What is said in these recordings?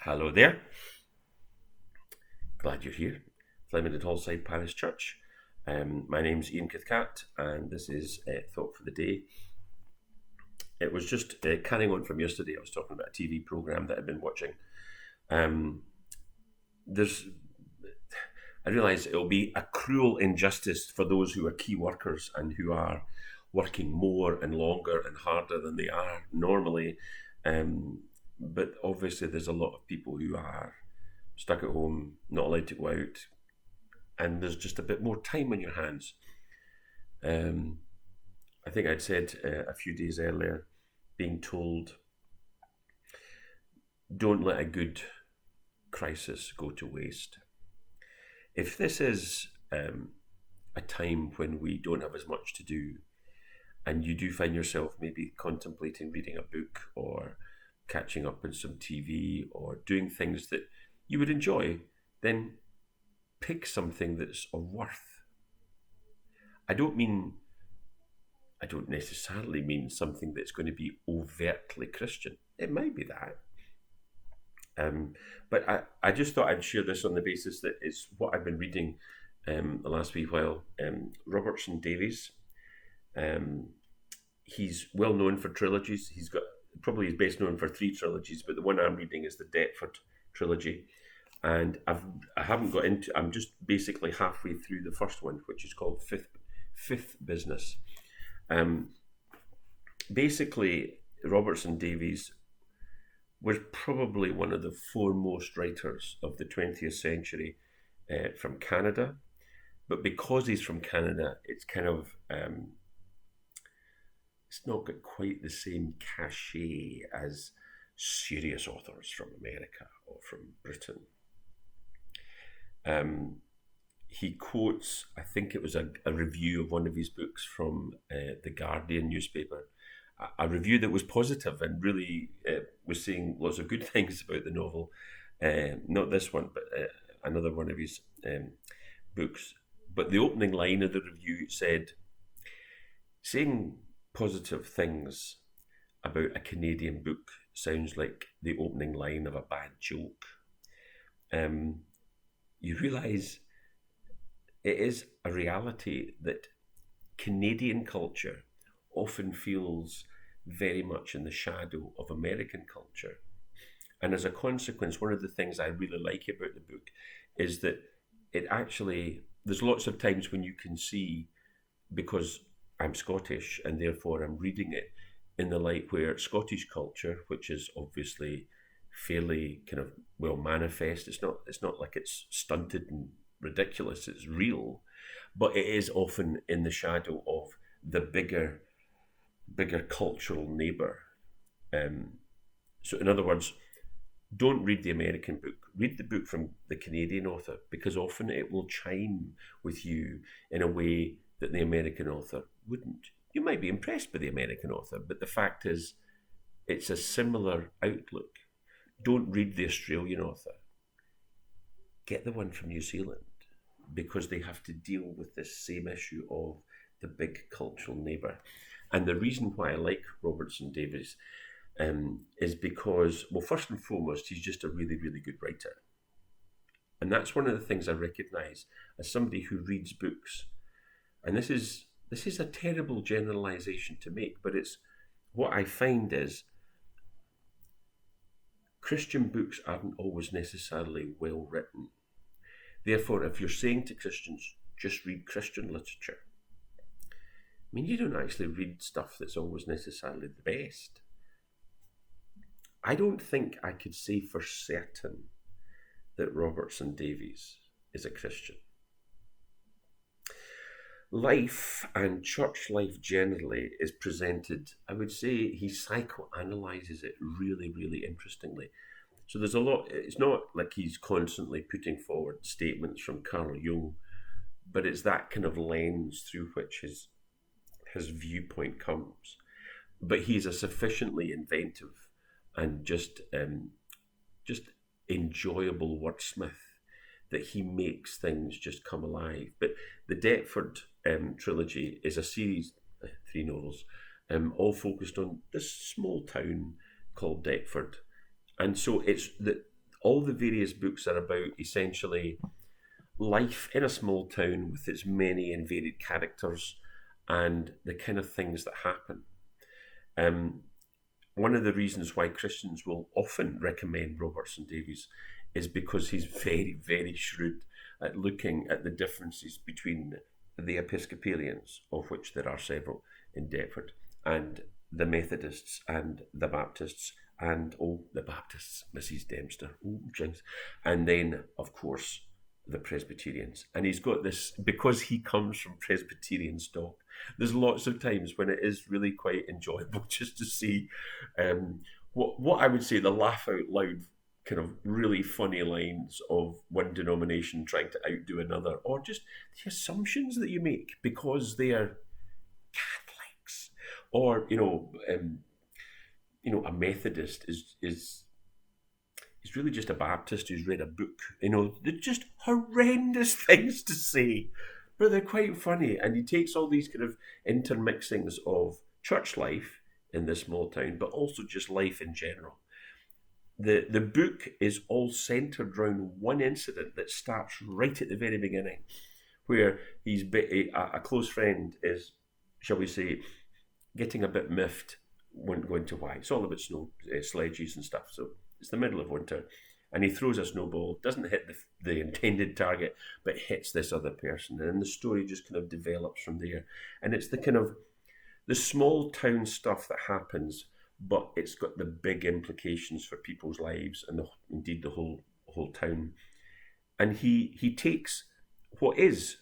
Hello there. Glad you're here. Fleming at Hallside Parish Church. My name's Ian Cathcart, and this is Thought for the Day. It was just carrying on from yesterday. I was talking about a TV programme that I've been watching. There's, I realise it'll be a cruel injustice for those who are key workers and who are working more and longer and harder than they are normally. But obviously, there's a lot of people who are stuck at home, not allowed to go out, and there's just a bit more time on your hands. I think I'd said a few days earlier, being told, don't let a good crisis go to waste. If this is a time when we don't have as much to do, and you do find yourself maybe contemplating reading a book or catching up on some TV or doing things that you would enjoy, then pick something that's of worth. I don't necessarily mean something that's going to be overtly Christian. It might be that. But I just thought I'd share this on the basis that it's what I've been reading the last wee while. Robertson Davies. He's well known for trilogies. He's best known for 3 trilogies, but the one I'm reading is the Deptford trilogy. And I haven't got into. I'm just basically halfway through the first one, which is called Fifth Business. Basically, Robertson Davies was probably one of the foremost writers of the 20th century from Canada. But because he's from Canada, it's kind of it's not got quite the same cachet as serious authors from America or from Britain. He quotes, I think it was a review of one of his books from the Guardian newspaper, a review that was positive and really was saying lots of good things about the novel. Not this one, but another one of his books. But the opening line of the review said, saying positive things about a Canadian book sounds like the opening line of a bad joke. You realise it is a reality that Canadian culture often feels very much in the shadow of American culture. And as a consequence, one of the things I really like about the book is that it actually, there's lots of times when you can see, because I'm Scottish and therefore I'm reading it in the light where Scottish culture, which is obviously fairly kind of well manifest, it's not like it's stunted and ridiculous, it's real, but it is often in the shadow of the bigger cultural neighbour. So in other words, don't read the American book, read the book from the Canadian author, because often it will chime with you in a way that the American author wouldn't. You might be impressed by the American author, but the fact is it's a similar outlook. Don't read the Australian author. Get the one from New Zealand, because they have to deal with this same issue of the big cultural neighbour. And the reason why I like Robertson Davies is because, well, first and foremost, he's just a really, really good writer. And that's one of the things I recognise as somebody who reads books. And this is a terrible generalisation to make, but it's what I find is Christian books aren't always necessarily well written. Therefore, if you're saying to Christians, just read Christian literature, I mean, you don't actually read stuff that's always necessarily the best. I don't think I could say for certain that Robertson Davies is a Christian. Life and church life generally is presented, I would say he psychoanalyzes it really, really interestingly. So there's a lot, it's not like he's constantly putting forward statements from Carl Jung, but it's that kind of lens through which his viewpoint comes. But he's a sufficiently inventive and just enjoyable wordsmith that he makes things just come alive. But the Deptford trilogy is a series, 3 novels, all focused on this small town called Deptford. And so it's that all the various books are about essentially life in a small town with its many and varied characters and the kind of things that happen. Um, One of the reasons why Christians will often recommend Robertson Davies is because he's very, very shrewd at looking at the differences between the Episcopalians, of which there are several in Deptford, and the Methodists and the Baptists, and the Baptists, Mrs. Dempster, jinx, and then, of course, the Presbyterians. And he's got this, because he comes from Presbyterian stock, there's lots of times when it is really quite enjoyable just to see what I would say the laugh out loud kind of really funny lines of one denomination trying to outdo another, or just the assumptions that you make because they are Catholics, or a Methodist is really just a Baptist who's read a book. They're just horrendous things to say, but they're quite funny. And he takes all these kind of intermixings of church life in this small town, but also just life in general. The book is all centred around one incident that starts right at the very beginning, where a close friend is, shall we say, getting a bit miffed when going to why. It's all about snow sledges and stuff. So it's the middle of winter, and he throws a snowball, doesn't hit the intended target, but hits this other person. And then the story just kind of develops from there. And it's the kind of the small town stuff that happens, but it's got the big implications for people's lives and indeed the whole town. And he takes what is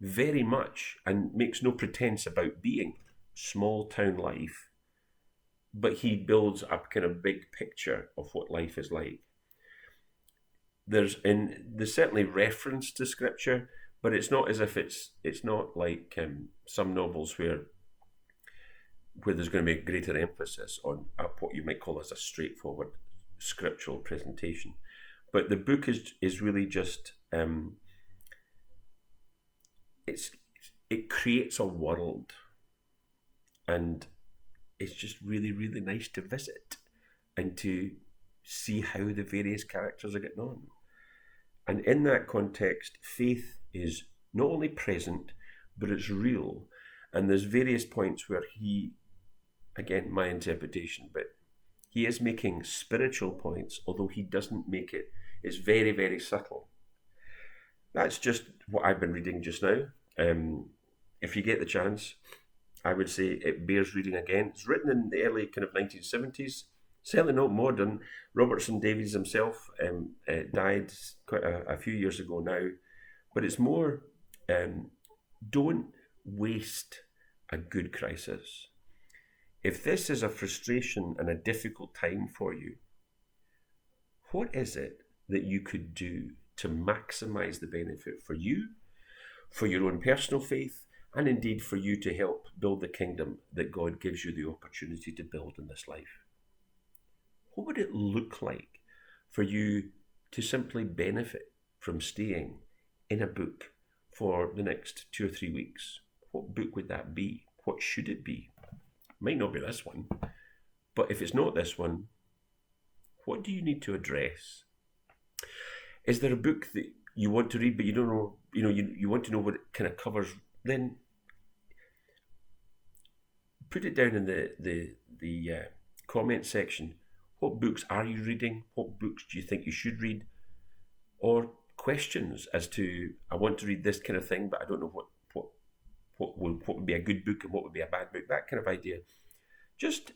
very much, and makes no pretense about being, small town life, but he builds a kind of big picture of what life is like. There's certainly reference to scripture, but it's not as if it's not like some novels where there's going to be a greater emphasis on what you might call as a straightforward scriptural presentation. But the book is really just it creates a world, and it's just really, really nice to visit and to see how the various characters are getting on. And in that context, faith is not only present, but it's real. And there's various points where he, again, my interpretation, but he is making spiritual points, although he doesn't make it. It's very, very subtle. That's just what I've been reading just now. If you get the chance, I would say it bears reading again. It's written in the early kind of 1970s, certainly not modern. Robertson Davies himself died quite a few years ago now, but it's more, don't waste a good crisis. If this is a frustration and a difficult time for you, what is it that you could do to maximise the benefit for you, for your own personal faith, and indeed for you to help build the kingdom that God gives you the opportunity to build in this life? What would it look like for you to simply benefit from staying in a book for the next 2 or 3 weeks? What book would that be? What should it be? Might not be this one, but if it's not this one, what do you need to address? Is there a book that you want to read but you don't know, you want to know what it kind of covers? Then put it down in the comment section. What books are you reading? What books do you think you should read? Or questions as to, I want to read this kind of thing, but I don't know what would be a good book and what would be a bad book, that kind of idea. Just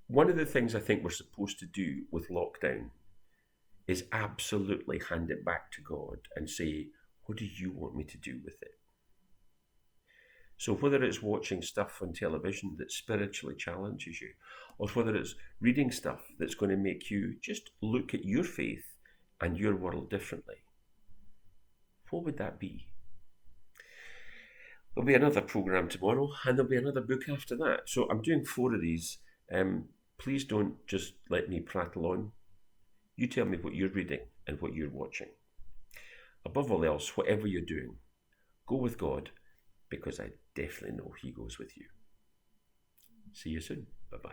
one of the things I think we're supposed to do with lockdown is absolutely hand it back to God and say, what do you want me to do with it? So whether it's watching stuff on television that spiritually challenges you, or whether it's reading stuff that's going to make you just look at your faith and your world differently, what would that be? There'll be another programme tomorrow, and there'll be another book after that. So I'm doing 4 of these. Please don't just let me prattle on. You tell me what you're reading and what you're watching. Above all else, whatever you're doing, go with God, because I definitely know He goes with you. See you soon. Bye-bye.